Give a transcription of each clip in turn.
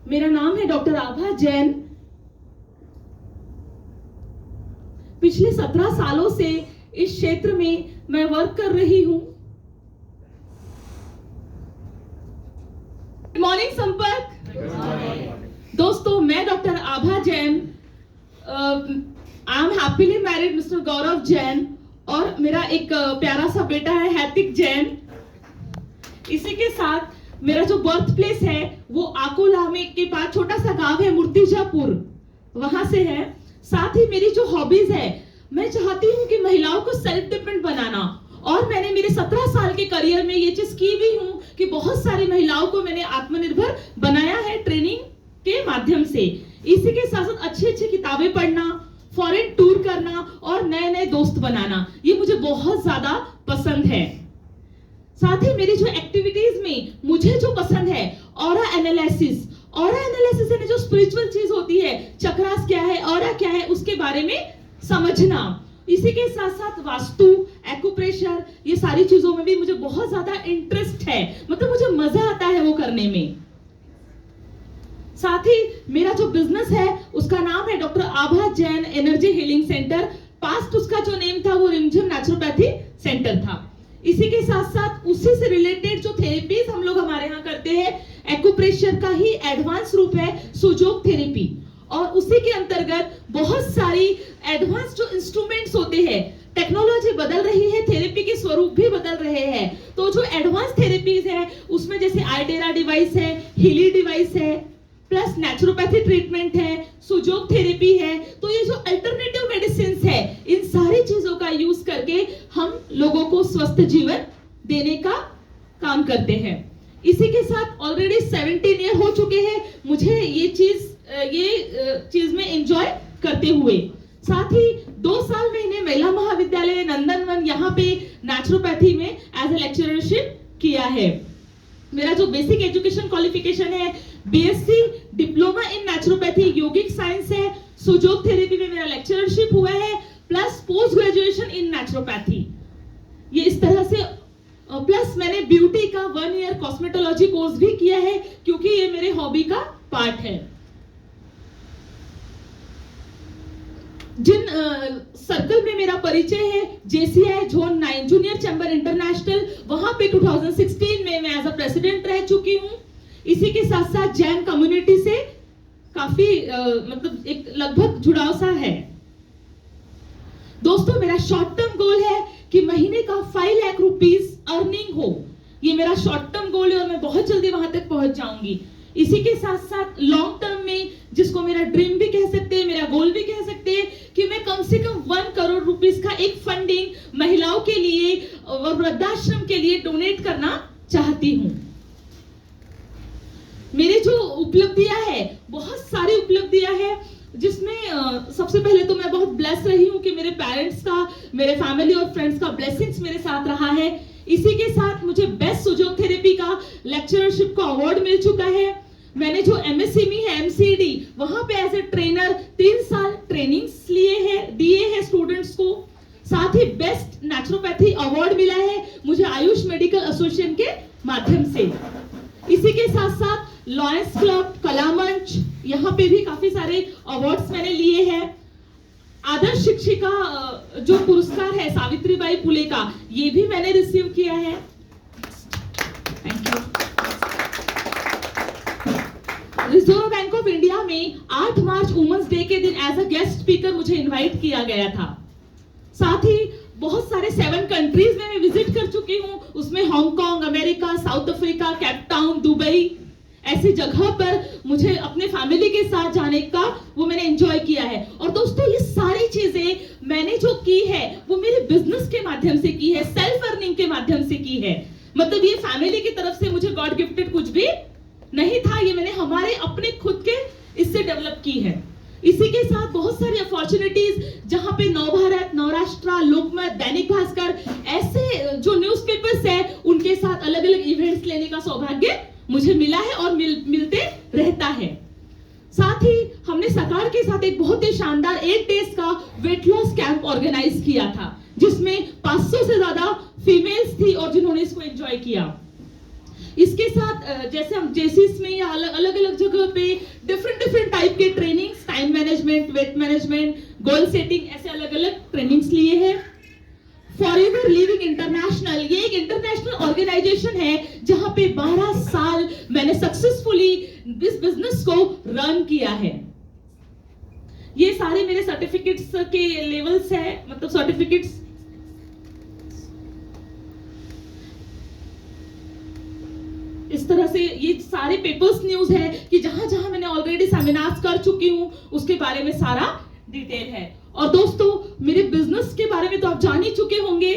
मेरा नाम है डॉक्टर आभा जैन। पिछले 17 सालों से इस क्षेत्र में मैं वर्क कर रही हूं। गुड मॉर्निंग संपर्क। दोस्तों, मैं doctor Abha Jain, I am happily married mister Gaurav Jain, और मेरा एक प्यारा सा बेटा है हैतिक जैन। इसी के साथ मेरा जो बर्थ प्लेस है वो आकोला में के पास छोटा सा गांव है मूर्तिजापुर, वहां से है। साथ ही मेरी जो हॉबीज है, मैं चाहती हूँ कि महिलाओं को सेल्फ डिपेंडेंट बनाना, और मैंने मेरे 17 साल के करियर में ये चीज की भी हूँ कि बहुत सारी महिलाओं को मैंने आत्मनिर्भर बनाया है ट्रेनिंग के माध्यम से। इसी के साथ साथ अच्छी अच्छी किताबें पढ़ना, फॉरेन टूर करना और नए नए दोस्त बनाना, ये मुझे बहुत ज्यादा पसंद है। साथ ही मेरी जो एक्टिविटीज में मुझे जो पसंद है, ऑरा एनालिसिस यानी जो स्पिरिचुअल चीज होती है, चक्रास क्या है, ऑरा क्या है, उसके बारे में समझना। इसी के साथ साथ वास्तु, एक्यूप्रेशर, ये सारी चीजों में भी मुझे बहुत ज्यादा इंटरेस्ट है, मतलब मुझे मजा आता है वो करने में। साथ ही मेरा जो बिजनेस है उसका नाम है doctor Abha Jain energy healing centre. Past उसका जो नेम था वो रिमझिम नेचुरोपैथी सेंटर था। इसी के साथ साथ उसी से रिलेटेड जो थेरेपीज हम लोग हमारे यहाँ करते हैं, एक्यूप्रेशर का ही एडवांस रूप है सुजोग थेरेपी, और उसी के अंतर्गत बहुत सारी एडवांस जो इंस्ट्रूमेंट्स होते हैं, टेक्नोलॉजी बदल रही है, थेरेपी के स्वरूप भी बदल रहे हैं। तो जो एडवांस थेरेपीज है उसमें जैसे आइडेरा डिवाइस है, हीली डिवाइस है, प्लस नेचुरोपैथी ट्रीटमेंट है, सुजोग थेरेपी है। तो ये जो अल्टरनेटिव मेडिसिन है, इन सारी चीजों का यूज करके हम लोगों को स्वस्थ जीवन देने का काम करते हैं। इसी के साथ ऑलरेडी 17 ईयर हो चुके हैं मुझे ये चीज में एंजॉय करते हुए। साथ ही 2 साल मैंने महिला महाविद्यालय नंदनवन यहाँ पे नेचुरोपैथी में एज ए लेक्चरशिप किया है। मेरा जो बेसिक एजुकेशन क्वालिफिकेशन है BSc diploma in naturopathy yogic science है, सुजोग थेरेपी में मेरा लेक्चरशिप हुआ है, plus post graduation in naturopathy. ये इस तरह से, प्लस मैंने ब्यूटी का 1 ईयर कॉस्मेटोलॉजी कोर्स भी किया है, क्योंकि ये मेरे हॉबी का पार्ट है। जिन सर्कल में मेरा परिचय है, JCI zone 9 junior chamber international, वहां पे 2016 में मैं एज अ प्रेसिडेंट रह चुकी हूँ। इसी के साथ साथ जैन कम्युनिटी से काफी मतलब एक लगभग जुड़ाव सा है। दोस्तों, मेरा शॉर्ट टर्म गोल है कि महीने का 5 लाख रुपीस अर्निंग हो। ये मेरा शॉर्ट टर्म गोल है और मैं बहुत जल्दी वहां तक पहुंच जाऊंगी। इसी के साथ साथ लॉन्ग टर्म में, जिसको मेरा ड्रीम भी कह सकते हैं, मेरा गोल भी कह सकते हैं, कि मैं कम से कम 1 करोड़ रुपीस का एक फंडिंग महिलाओं के लिए और वृद्धाश्रम के लिए डोनेट करना चाहती हूँ। मेरी जो उपलब्धियां है, बहुत सारी उपलब्धियां है, जिसमें सबसे पहले तो मैं बहुत ब्लेस रही हूँ कि मेरे पेरेंट्स का, मेरे फैमिली और फ्रेंड्स का ब्लेसिंग्स मेरे साथ रहा है। इसी के साथ मुझे बेस्ट सुजोग थेरेपी का लेक्चरशिप का अवार्ड मिल चुका है। मैंने जो एमएससीमी है, एमसीडी, वहां पे एज ए ट्रेनर 3 साल ट्रेनिंग्स दिए हैं स्टूडेंट्स को। साथ ही बेस्ट नेचुरोपैथी अवार्ड मिला है मुझे आयुष मेडिकल एसोसिएशन के माध्यम से। इसी के साथ साथ लॉयंस क्लब, कलामंच, यहाँ पे भी काफी सारे अवार्ड्स मैंने लिए हैं। आदर्श शिक्षिका जो पुरस्कार है सावित्रीबाई फुले का, ये भी मैंने रिसीव किया है। Thank you. Reserve bank of India में 8 मार्च वुमेन्स डे के दिन एज अ गेस्ट स्पीकर मुझे इनवाइट किया गया था। साथ ही बहुत सारे 7 कंट्रीज में मैं विजिट कर चुकी हूँ, उसमें Hong Kong, America, south Africa, Cape Town, Dubai, ऐसी जगह पर मुझे अपने फैमिली के साथ जाने का वो मैंने एंजॉय किया है। और दोस्तों, ये सारी चीजें मैंने जो की है वो मेरे बिजनेस के माध्यम से की है, सेल्फ अर्निंग के माध्यम से की है। मतलब ये फैमिली की तरफ से मुझे गॉड गिफ्टेड कुछ भी नहीं था, ये मैंने हमारे अपने खुद के इससे डेवलप की है। इसी के साथ बहुत सारी अपॉर्चुनिटीज, जहां पे नवभारत, नवराष्ट्र, लोकमत, दैनिक भास्कर, ऐसे जो न्यूज़पेपर्स है, उनके साथ अलग अलग इवेंट्स लेने का सौभाग्य मुझे मिला है और मिलते रहता है। साथ ही हमने सरकार के साथ एक बहुत ही शानदार 8 डेज का वेट लॉस कैंप ऑर्गेनाइज किया था, जिसमें 500 से ज्यादा फीमेल्स थी और जिन्होंने इसको एंजॉय किया। इसके साथ जैसे हम जेसिस में या अलग अलग जगह पे डिफरेंट टाइप के trainings, time management, weight management, goal setting, ऐसे अलग अलग ट्रेनिंग्स लिए हैं। फॉरएवर लिविंग इंटरनेशनल, ये एक इंटरनेशनल ऑर्गेनाइजेशन है जहां पे 12 साल मैंने सक्सेसफुली इस बिजनेस को रन किया है। ये सारे मेरे सर्टिफिकेट्स के लेवल्स है, मतलब सर्टिफिकेट्स इस तरह से ये सारे पेपर्स न्यूज है कि जहां जहां मैंने ऑलरेडी सेमिनार्स कर चुकी हूं उसके बारे में सारा डिटेल है। और दोस्तों मेरे बिजनेस के बारे में तो आप जान ही चुके होंगे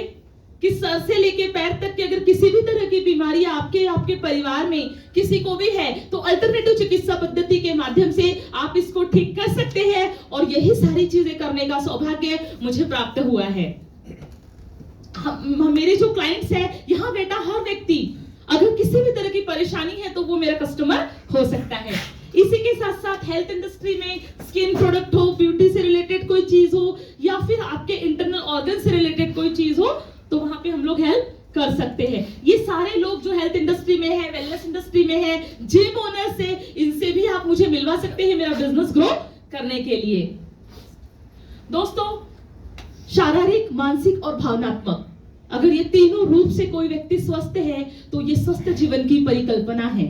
कि सर से लेके पैर तक की अगर किसी भी तरह की बीमारी आपके परिवार में किसी को भी है तो अल्टरनेटिव चिकित्सा पद्धति के माध्यम से आप इसको ठीक कर सकते हैं। और यही सारी चीजें करने का सौभाग्य मुझे प्राप्त हुआ है। मेरे जो क्लाइंट्स है यहाँ बेटा हर व्यक्ति अगर किसी भी तरह की परेशानी है तो वो मेरा कस्टमर हो सकता है। इसी के साथ साथ हेल्थ इंडस्ट्री में स्किन प्रोडक्ट हो, ब्यूटी से रिलेटेड कोई चीज हो या फिर आपके इंटरनल ऑर्गन से रिलेटेड कोई चीज हो तो वहां पे हम लोग हेल्प कर सकते हैं। ये सारे लोग जो हेल्थ इंडस्ट्री में है, वेलनेस इंडस्ट्री में है, जिम ओनर से, इनसे भी आप मुझे मिलवा सकते हैं मेरा बिजनेस ग्रो करने के लिए। दोस्तों शारीरिक, मानसिक और भावनात्मक, अगर ये तीनों रूप से कोई व्यक्ति स्वस्थ है तो ये स्वस्थ जीवन की परिकल्पना है।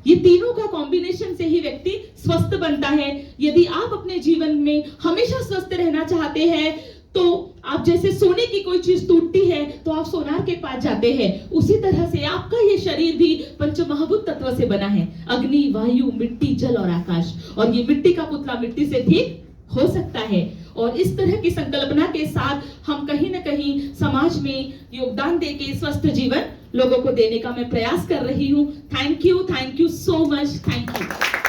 ये तीनों का कॉम्बिनेशन से ही व्यक्ति स्वस्थ बनता है। यदि आप अपने जीवन में हमेशा स्वस्थ रहना चाहते हैं तो आप जैसे सोने की कोई चीज टूटती है तो आप सोनार के पास जाते हैं, उसी तरह से आपका ये शरीर भी पंचमहाभूत तत्व से बना है, अग्नि, वायु, मिट्टी, जल और आकाश। और ये मिट्टी का पुतला मिट्टी से ठीक हो सकता है। और इस तरह की संकल्पना के साथ हम कहीं ना कहीं समाज में योगदान देके स्वस्थ जीवन लोगों को देने का मैं प्रयास कर रही हूँ। Thank you so much, thank you.